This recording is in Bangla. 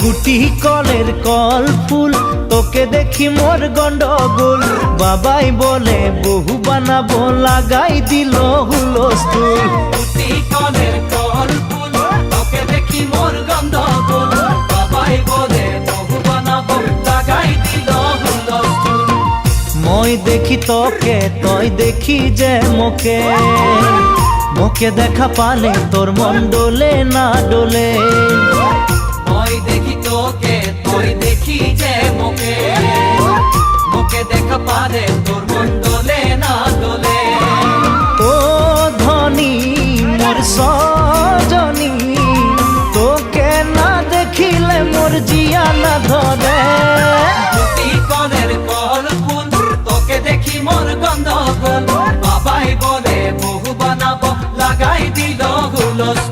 গুটি কলের কল ফুল তোকে দেখি মোর গন্ডগোল বাবাই বলে বহু বানাবো লাগাই দিল হুলস্থুল গুটি কলের কল ফুল তোকে দেখি মোর গন্ডগোল বাবাই বলে বহু বানাবো লাগাই দিল হুলস্থুল মই দেখি তোকে তই দেখি যে মোকে মোকে দেখা পালে তোর মন ডোলে না ডোলে মই দেখি তোকে তুই দেখি যে মোকে মোকে দেখা পারে তোর মন দোলে না দোলে ও ধনী মোর সজনী তোকে না দেখিলে মোর জিয়া না ধরে গুটি কলের কল ফুল তোকে দেখি মোর গন্ডগোল বাবাই বলে বহু বানাবো লাগাই দিল হুলস্থুল